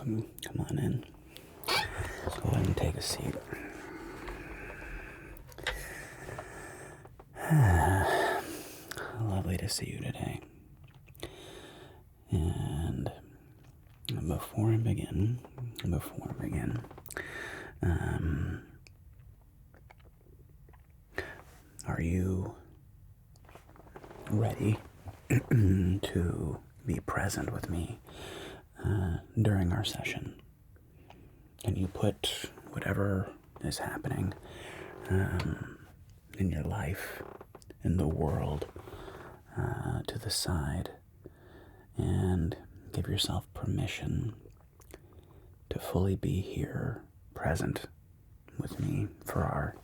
Come on in. Let's go ahead and take a seat. Lovely to see you today. And before I begin, are you ready to be present with me during our session? Can you put whatever is happening in your life, in the world, to the side, and give yourself permission to fully be here, present with me for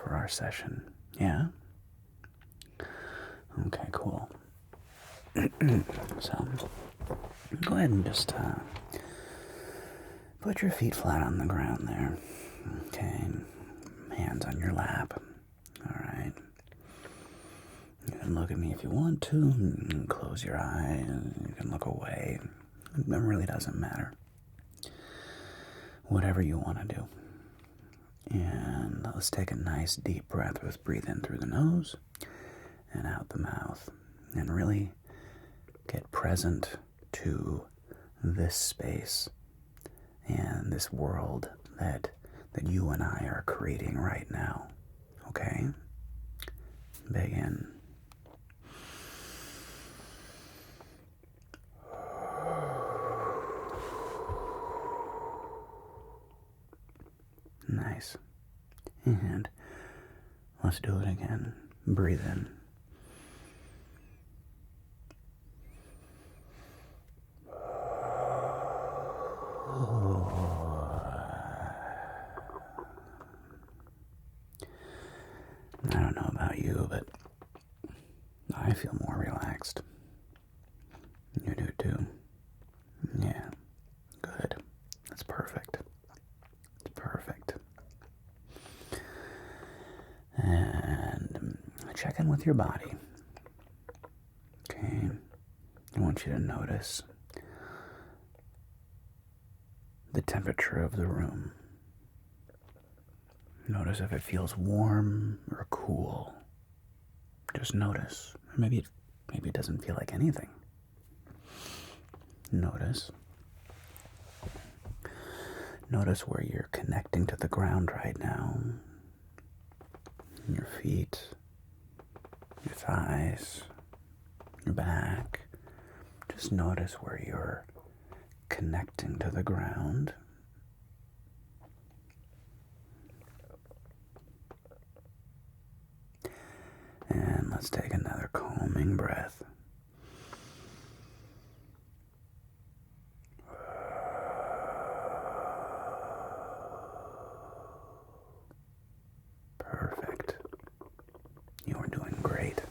our session? Yeah? Okay, cool. So, go ahead and just put your feet flat on the ground there. Okay, hands on your lap. Alright. You can look at me if you want to. You can close your eyes. You can look away. It really doesn't matter. Whatever you want to do. And let's take a nice deep breath. Let's breathe in through the nose and out the mouth. And really get present to this space and this world that you and I are creating right now. Okay? Begin. Nice. And let's do it again. Breathe in. I don't know about you, but I feel more relaxed. You do too. Yeah. Good. That's perfect. It's perfect. And check in with your body. Okay. I want you to notice the temperature of the room. Notice if it feels warm or cool. Just notice. Maybe it doesn't feel like anything. Notice. Notice where you're connecting to the ground right now. Your feet, your thighs, your back. Just notice where you're connecting to the ground. And let's take another calming breath. Perfect. You are doing great.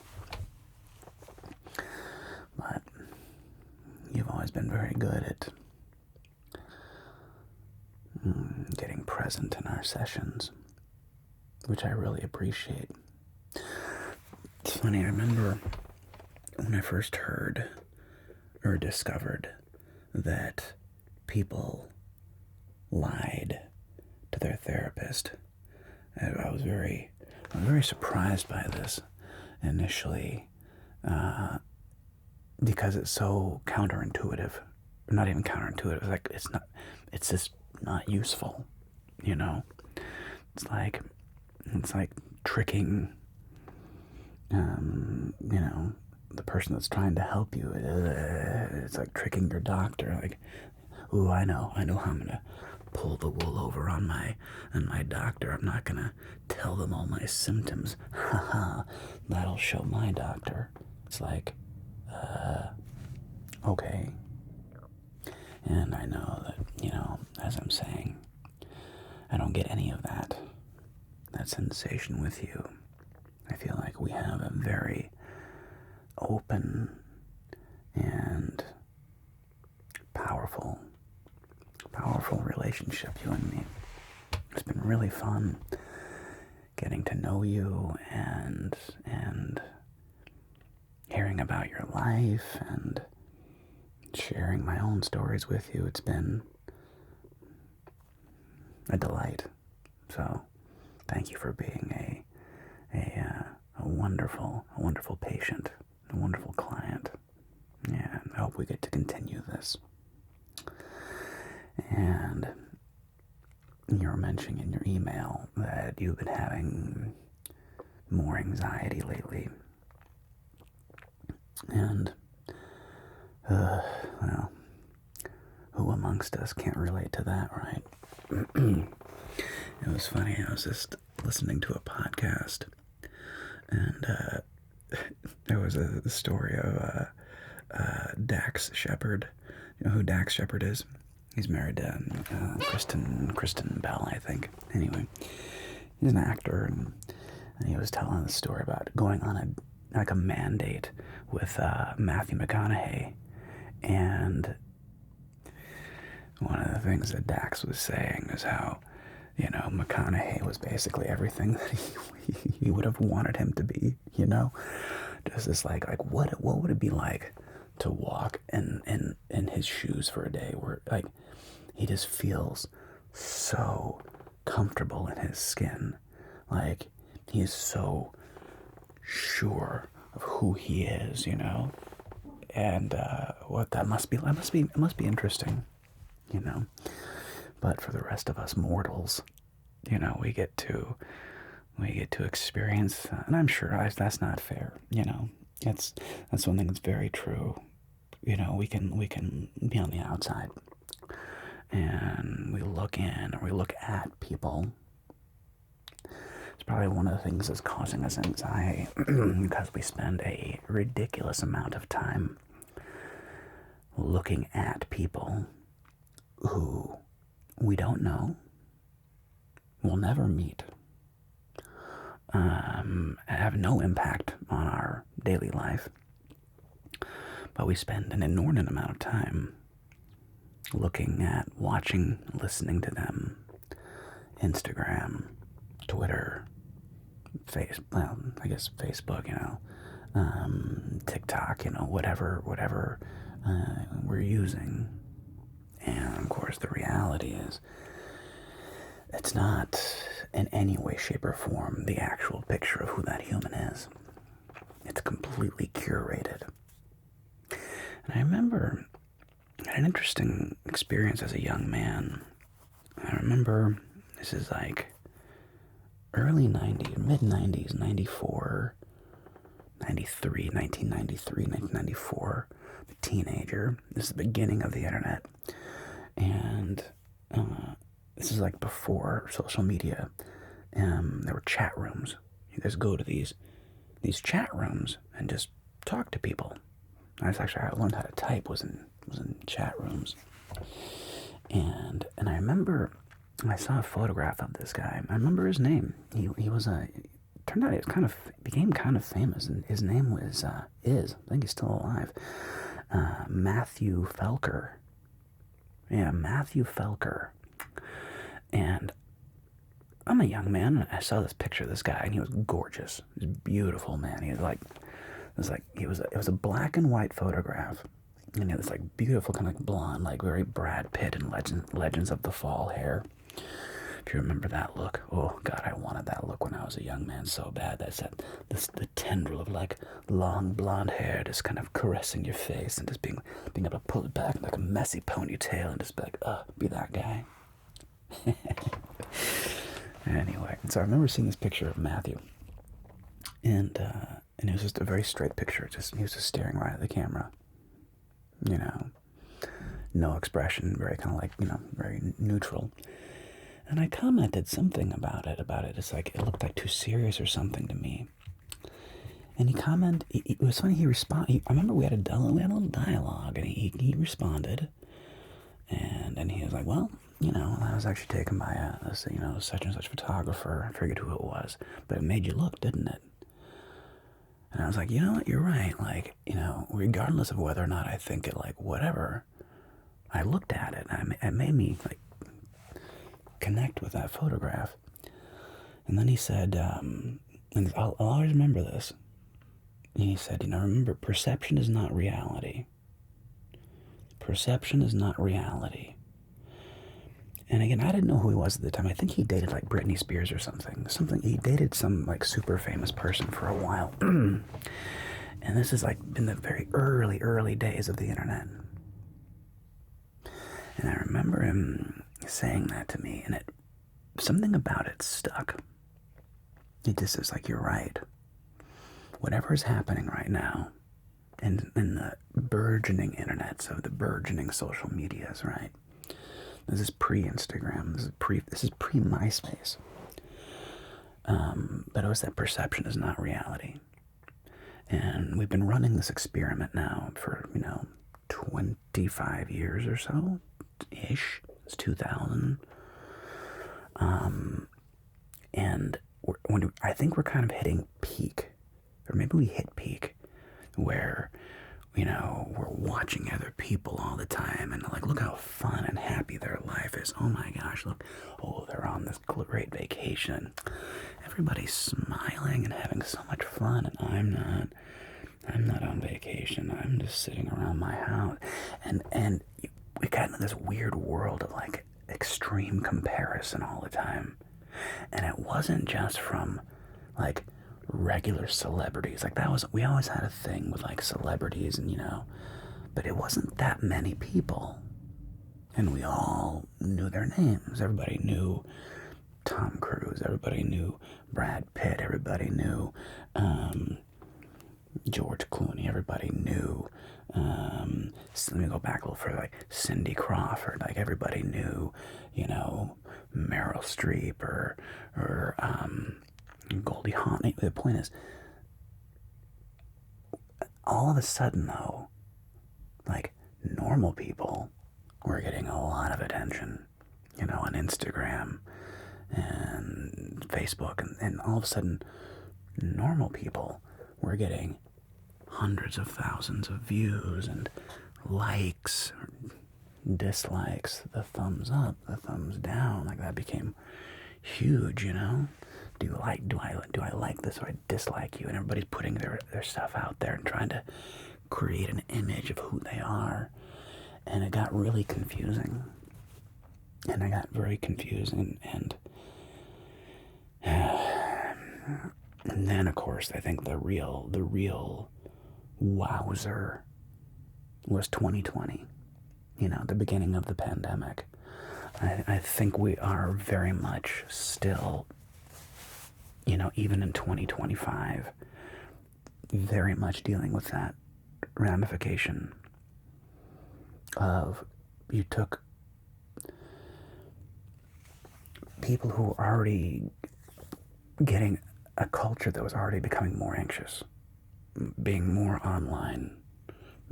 But you've always been very good at getting present in our sessions, which I really appreciate. It's funny, I remember when I first heard or discovered that people lied to their therapist. I was very surprised by this initially, because it's so counterintuitive. Not even counterintuitive. It's just not useful, you know. It's like tricking, the person that's trying to help you. It's like tricking your doctor. Like, ooh, I know how I'm gonna pull the wool over on my doctor. I'm not gonna tell them all my symptoms. Haha, that'll show my doctor. It's like, okay. And I know that, as I'm saying, I don't get any of that sensation with you. I feel like we have a very open and powerful relationship, you and me. It's been really fun getting to know you and hearing about your life and sharing my own stories with you. It's been a delight. So thank you for being a wonderful patient, a wonderful client. And I hope we get to continue this. And you were mentioning in your email that you've been having more anxiety lately. And, well, who amongst us can't relate to that, right? It was funny, I was just listening to a podcast, and there was a story of Dax Shepard. You know who Dax Shepard is? He's married to Kristen Bell, I think. Anyway, he's an actor, and he was telling the story about going on a mandate with Matthew McConaughey, and one of the things that Dax was saying is how, you know, McConaughey was basically everything that he would have wanted him to be, you know? Just this like what would it be like to walk in his shoes for a day where, like, he just feels so comfortable in his skin. Like, he is so sure of who he is, you know? And what that must be, it must be interesting, you know? But for the rest of us mortals, you know, we get to experience, and I'm sure that's not fair, you know. That's one thing that's very true. You know, we can be on the outside, and we look in, or we look at people. It's probably one of the things that's causing us anxiety, because we spend a ridiculous amount of time looking at people who we don't know, will never meet, have no impact on our daily life, but we spend an inordinate amount of time looking at, watching, listening to them. Instagram, Twitter, I guess Facebook, you know, TikTok, you know, whatever we're using. And of course the reality is, it's not in any way, shape, or form the actual picture of who that human is. It's completely curated. And I remember I had an interesting experience as a young man. I remember, this is like early 90s, mid 90s, 94, 93, 1993, 1994, a teenager. This is the beginning of the internet. And this is like before social media. There were chat rooms. You guys go to these chat rooms and just talk to people. That's actually how I learned how to type, was in chat rooms. And I remember I saw a photograph of this guy. I remember his name. He was turned out he was became kind of famous, and his name was I think he's still alive. Matthew Felker. Yeah, Matthew Felker. And I'm a young man, and I saw this picture of this guy, and he was gorgeous. He was beautiful, man. He was like, it was a black and white photograph, and he had this like beautiful kind of like blonde, like very Brad Pitt and Legends of the Fall hair. If you remember that look, oh God, I wanted that look when I was a young man so bad. That's the tendril of like long blonde hair just kind of caressing your face, and just being able to pull it back like a messy ponytail, and just be like, be that guy. Anyway, so I remember seeing this picture of Matthew, and it was just a very straight picture. He was just staring right at the camera, you know, no expression, very kind of like, you know, very neutral. And I commented something about it. It's like, it looked like too serious or something to me. And he commented, it was funny, he responded. I remember we had a little dialogue, and he responded, and he was like, well, you know, I was actually taken by a such and such photographer. I forget who it was, but it made you look, didn't it? And I was like, you know what, you're right. Like, you know, regardless of whether or not I think it, like, whatever, I looked at it, and it made me, like, connect with that photograph. And then he said, and I'll always remember this, and he said, you know, remember, perception is not reality. Perception is not reality. And again, I didn't know who he was at the time. I think he dated like Britney Spears or something. He dated some like super famous person for a while. And this is like in the very early days of the internet. And I remember him saying that to me, and something about it stuck. It just is like, you're right. Whatever is happening right now in the burgeoning internets of the burgeoning social medias, right? This is pre-Instagram. This is pre-MySpace. But it was that perception is not reality. And we've been running this experiment now for, 25 years or so, ish. It's 2000. And I think we're kind of hitting peak, or maybe we hit peak, where, we're watching other people all the time, and like, look how fun and happy their life is. Oh my gosh, look, they're on this great vacation. Everybody's smiling and having so much fun, and I'm not on vacation. I'm just sitting around my house. And we got into this weird world of like extreme comparison all the time. And it wasn't just from like regular celebrities. Like we always had a thing with like celebrities and, but it wasn't that many people. And we all knew their names. Everybody knew Tom Cruise. Everybody knew Brad Pitt. Everybody knew George Clooney. Everybody knew, let me go back a little further, like Cindy Crawford. Like everybody knew, Meryl Streep or Goldie Hawn. The point is, all of a sudden though, like normal people were getting a lot of attention, on Instagram and Facebook, and all of a sudden, normal people were getting hundreds of thousands of views and likes, dislikes, the thumbs up, the thumbs down. Like that became huge, Do I like this or I dislike you? And everybody's putting their stuff out there and trying to create an image of who they are. And it got really confusing. And I got very confused, and then of course I think the real wowzer was 2020, the beginning of the pandemic. I think we are very much still, even in 2025, very much dealing with that ramification of you took people who were already getting a culture that was already becoming more anxious, being more online,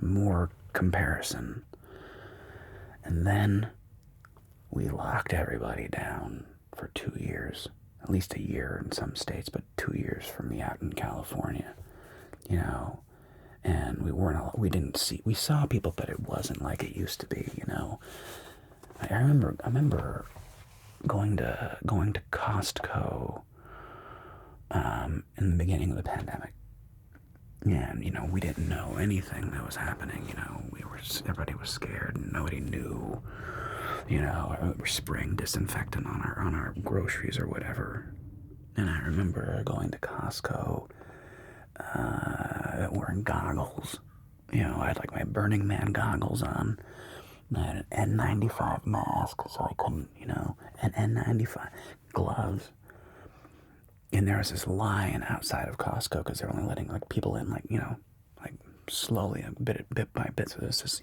more comparison. And then we locked everybody down for 2 years, at least a year in some states, but 2 years for me out in California, and we saw people, but it wasn't like it used to be, I remember going to Costco in the beginning of the pandemic. And, we didn't know anything that was happening. Everybody was scared and nobody knew, we're spraying disinfectant on our groceries or whatever. And I remember going to Costco, wearing goggles. I had like my Burning Man goggles on. I had an N95 mask, so I couldn't, and N95 gloves. And there was this line outside of Costco because they're only letting like people in, like, like slowly, bit by bit. So there's this,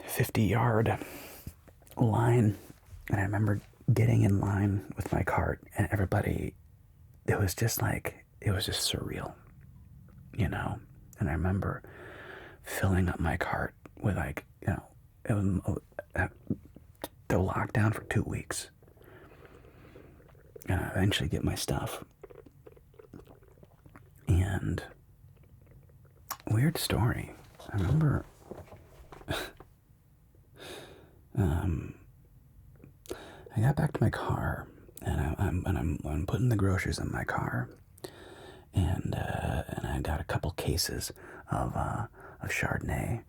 50-yard line. And I remember getting in line with my cart, and everybody, it was just surreal, And I remember filling up my cart with like, it was the lockdown for 2 weeks. And I eventually get my stuff. And weird story. I remember I got back to my car, and I'm putting the groceries in my car, and I got a couple cases of Chardonnay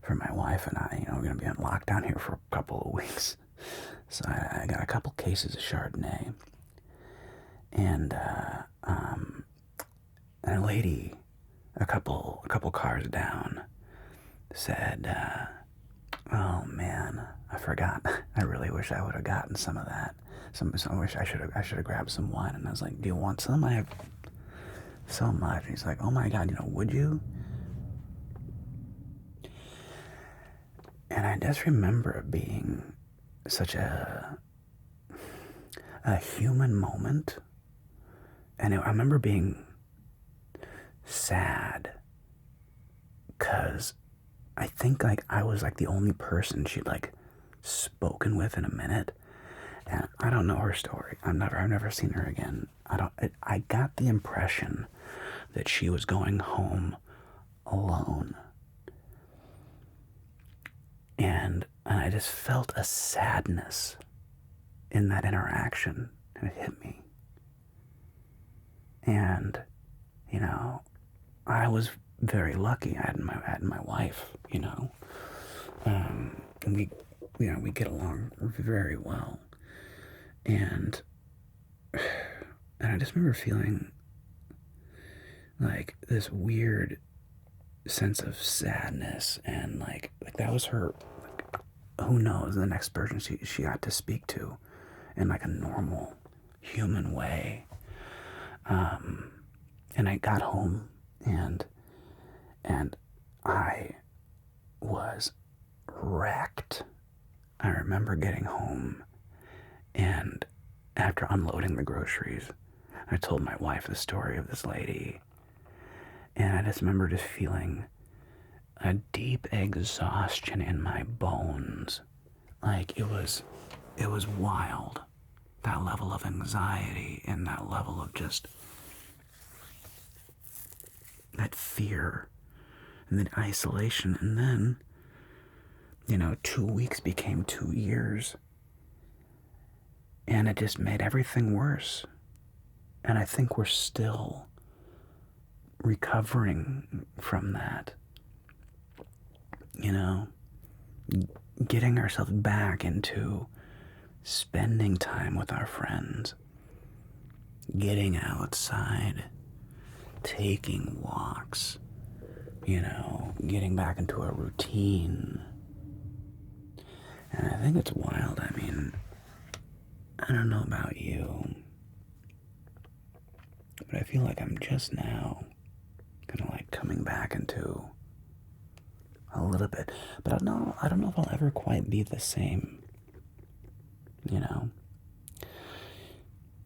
for my wife and I. We're going to be on lockdown here for a couple of weeks. So I got a couple cases of Chardonnay. And a lady a couple cars down said, "Oh man, I forgot. I really wish I would have gotten some of that. I wish I should have grabbed some wine." And I was like, "Do you want some? I have so much." And he's like, "Oh my God, would you?" And I just remember it being such a human moment. And I remember being sad because I think I was the only person she'd spoken with in a minute. And I don't know her story. I've never seen her again. I got the impression that she was going home alone. And I just felt a sadness in that interaction, and it hit me. And, I was very lucky. I had my wife, and we get along very well. And I just remember feeling this weird sense of sadness, and that was her. Who knows, the next person she got to speak to in a normal human way. And I got home and I was wrecked. I remember getting home, and after unloading the groceries, I told my wife the story of this lady, and I just remember just feeling a deep exhaustion in my bones. It was wild. That level of anxiety and that level of just that fear and then isolation. And then, 2 weeks became 2 years. And it just made everything worse. And I think we're still recovering from that. Getting ourselves back into spending time with our friends, getting outside, taking walks, getting back into a routine. And I think it's wild. I mean, I don't know about you, but I feel like I'm just now kind of coming back into a little bit. But I don't know if I'll ever quite be the same.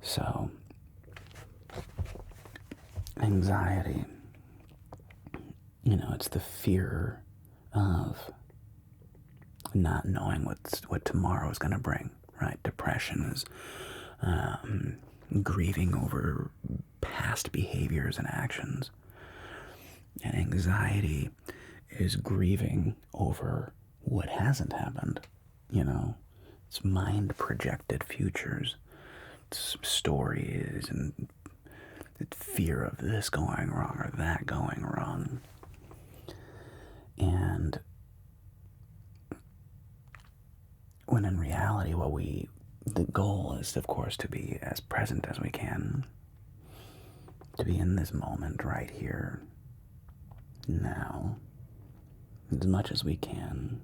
So, anxiety, it's the fear of not knowing what tomorrow is going to bring, right? Depression is grieving over past behaviors and actions. And anxiety is grieving over what hasn't happened, It's mind-projected futures. It's stories and fear of this going wrong or that going wrong. And when in reality, the goal is, of course, to be as present as we can, to be in this moment right here, now, as much as we can,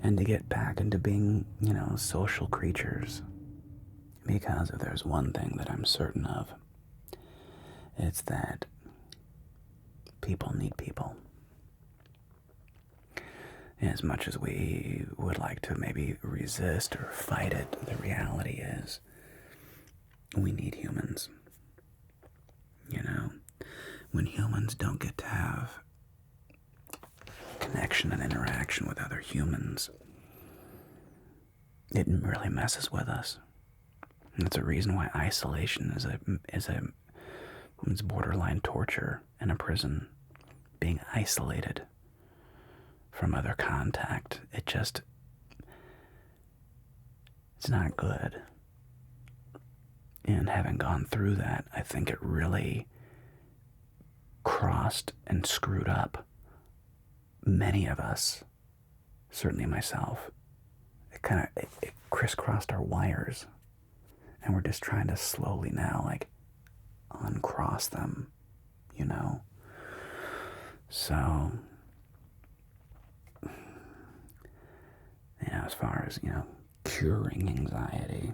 and to get back into being, social creatures. Because if there's one thing that I'm certain of, it's that people need people. As much as we would like to maybe resist or fight it, the reality is we need humans. When humans don't get to have connection and interaction with other humans, it really messes with us. And it's a reason why isolation is borderline torture in a prison. Being isolated from other contact, it's not good. And having gone through that, I think it really crossed and screwed up many of us, certainly myself, it crisscrossed our wires, and we're just trying to slowly now, like, uncross them, you know? So, as far as, curing anxiety,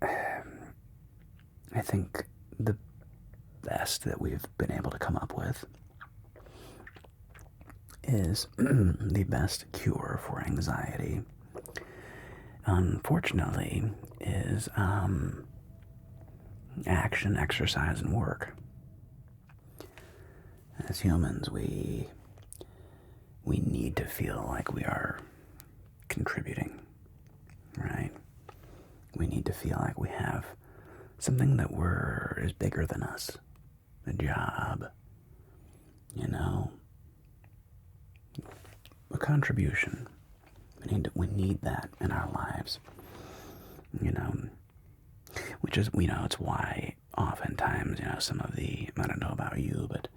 I think the best that we've been able to come up with is the best cure for anxiety, unfortunately, is action, exercise, and work. As humans, we need to feel like we are contributing, right? We need to feel like we have something that is bigger than us. A job, a contribution. We need that in our lives, which is, it's why oftentimes, some of the, I don't know about you, but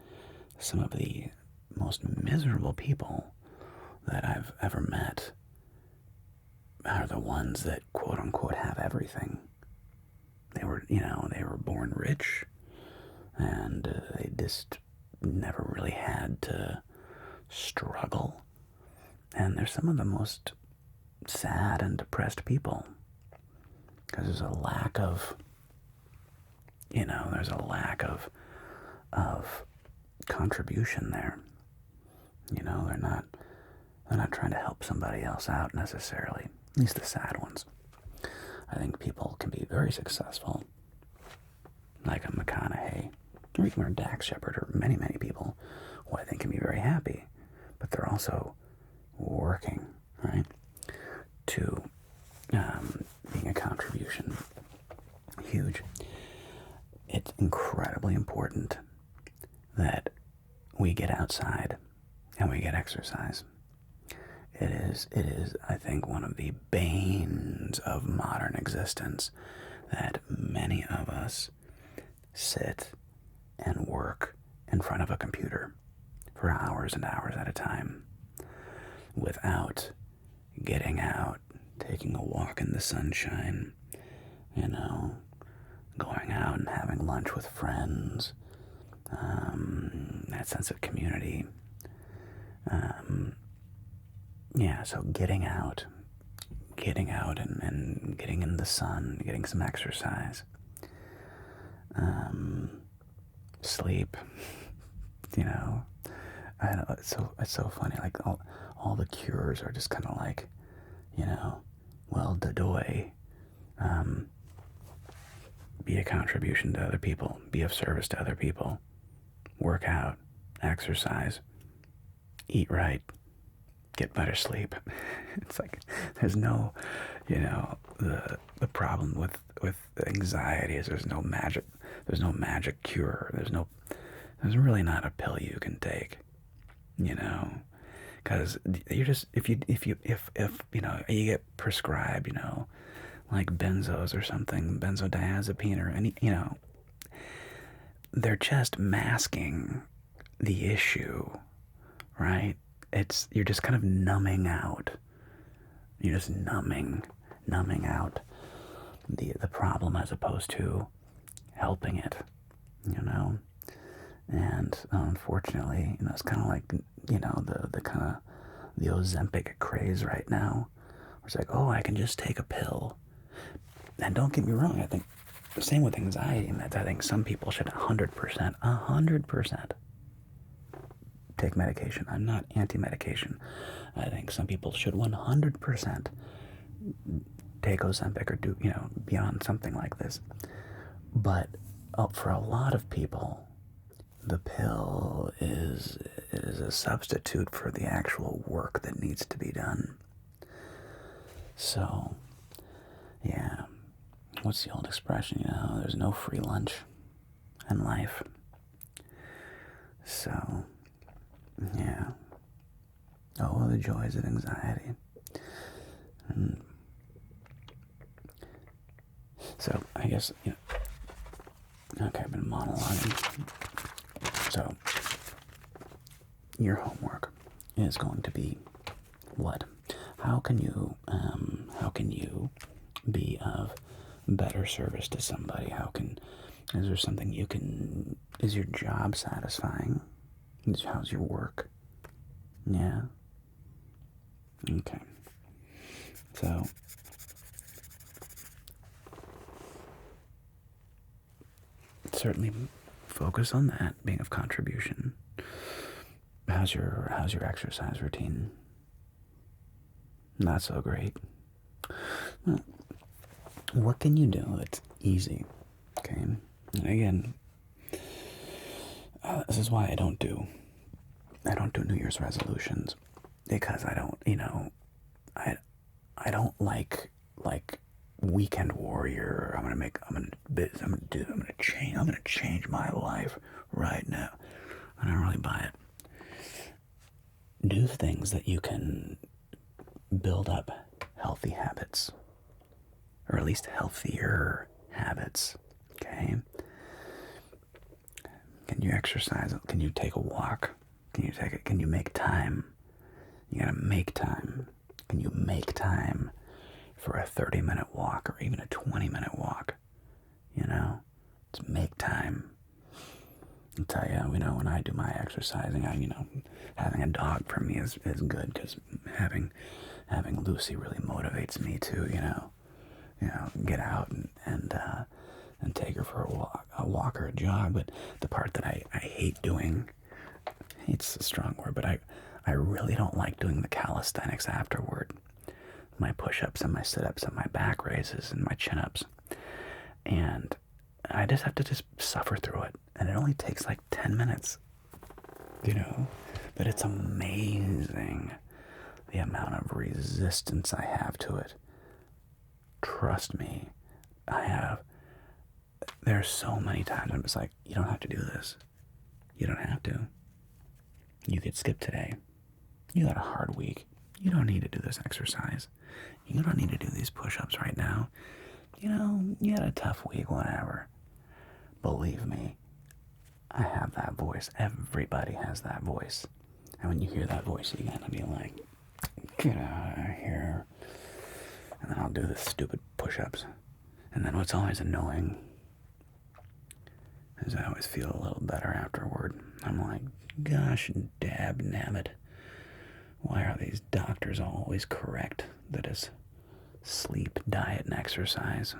some of the most miserable people that I've ever met are the ones that, quote unquote, have everything. They were born rich, and they just never really had to struggle. And they're some of the most sad and depressed people, because there's a lack of, contribution there. They're not trying to help somebody else out necessarily, at least the sad ones. I think people can be very successful, like a McConaughey, or even a Dax Shepard, or many, many people who I think can be very happy, but they're also working, right, to being a contribution. Huge. It's incredibly important that we get outside and we get exercise. It is, I think, one of the banes of modern existence that many of us sit and work in front of a computer for hours and hours at a time without getting out, taking a walk in the sunshine, going out and having lunch with friends, that sense of community. So getting out and getting in the sun, getting some exercise, sleep, I know, it's so funny, like all the cures are just kind of like, well, dadoy, be a contribution to other people, be of service to other people, work out, exercise, eat right, get better sleep. It's like there's no, the problem with anxiety is there's no magic cure. There's really not a pill you can take, because you're just if you get prescribed, like benzos or something, benzodiazepine or any, they're just masking the issue, right? You're just kind of numbing out. You're just numbing out the problem as opposed to helping it, And unfortunately, it's kind of like, the kind of the Ozempic craze right now. It's like, oh, I can just take a pill. And don't get me wrong, I think the same with anxiety meds. I think some people should 100% take medication. I'm not anti-medication. I think some people should 100% take Ozempic or do, be on something like this. But for a lot of people, the pill is a substitute for the actual work that needs to be done. So, yeah, what's the old expression, there's no free lunch in life. So, yeah. Oh, the joys of anxiety. So, I guess, okay, I've been monologuing. So, your homework is going to be what? How can you be of better service to somebody? Is there something you can, is your job satisfying? How's your work? Yeah? Okay. So, certainly focus on that being of contribution. How's your exercise routine? Not so great. Well, what can you do that's easy? Okay. And again, this is why I don't do New Year's resolutions, because I don't, I don't like weekend warrior. I'm gonna change my life right now. I don't really buy it. Do things that you can build up healthy habits, or at least healthier habits. Okay. Can you exercise? Can you take a walk? Can you make time? You gotta make time. Can you make time for a 30-minute walk or even a 20-minute walk? Just make time. I'll tell you, when I do my exercising, having a dog for me is good, because having Lucy really motivates me to, get out and take her for a walk or a jog. But the part that I hate doing, hate's a strong word, but I really don't like doing the calisthenics afterward. My push-ups and my sit-ups and my back raises and my chin-ups. And I just have to just suffer through it. And it only takes like 10 minutes, But it's amazing the amount of resistance I have to it. Trust me, there's so many times I'm just like, you don't have to do this. You don't have to. You could skip today. You got a hard week. You don't need to do this exercise. You don't need to do these push-ups right now. You had a tough week, whatever. Believe me, I have that voice. Everybody has that voice. And when you hear that voice again, I'll be like, get out of here. And then I'll do the stupid push-ups. And then what's always annoying is I always feel a little better afterward. I'm like, gosh, dab nabbit. Why are these doctors always correct that is sleep, diet, and exercise?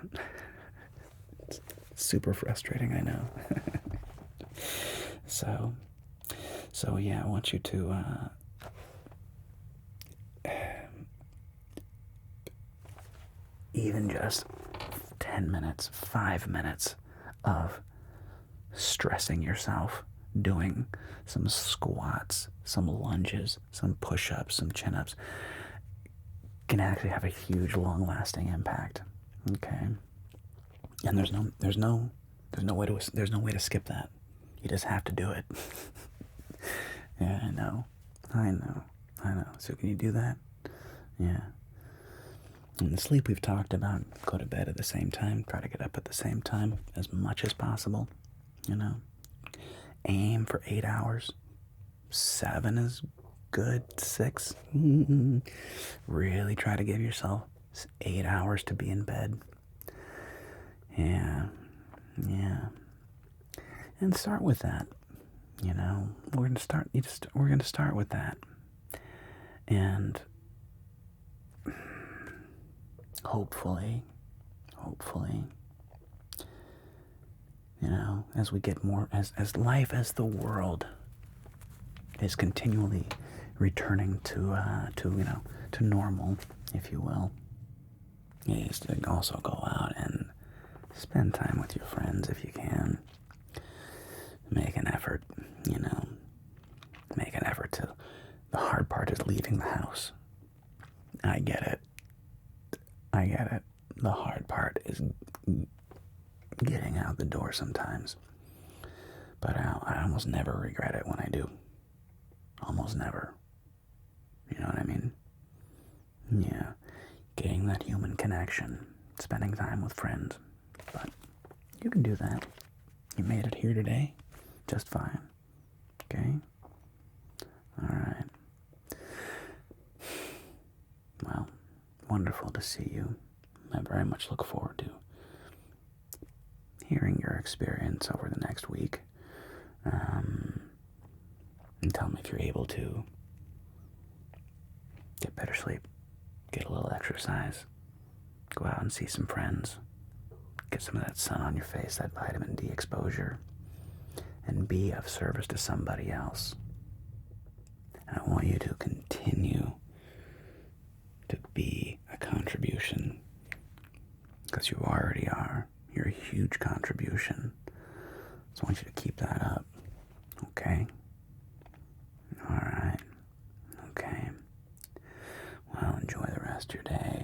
It's super frustrating, I know. So yeah, I want you to even just 10 minutes, 5 minutes of stressing yourself, doing some squats, some lunges, some push-ups, some chin-ups, can actually have a huge, long-lasting impact. Okay, and there's no way to skip that. You just have to do it. Yeah, I know. So can you do that? Yeah. And the sleep we've talked about, go to bed at the same time, try to get up at the same time as much as possible. Aim for 8 hours. 7 is good. 6. Really try to give yourself 8 hours to be in bed. Yeah. And start with that. We're gonna start with that. And hopefully, as we get more, as life, as the world is continually returning to normal, if you will, is to also go out and spend time with your friends if you can. Make an effort, make an effort to. The hard part is leaving the house. I get it. The hard part is getting out the door sometimes. But I almost never regret it when I do. Almost never. You know what I mean? Yeah. Getting that human connection. Spending time with friends. But you can do that. You made it here today just fine. Okay? Alright. Well, wonderful to see you. I very much look forward to hearing your experience over the next week. And tell me if you're able to get better sleep, get a little exercise, go out and see some friends, get some of that sun on your face, that vitamin D exposure, and be of service to somebody else. And I want you to continue to be a contribution, because you already are. You're a huge contribution. So I want you to keep that up, okay? Alright. Okay. Well, enjoy the rest of your day.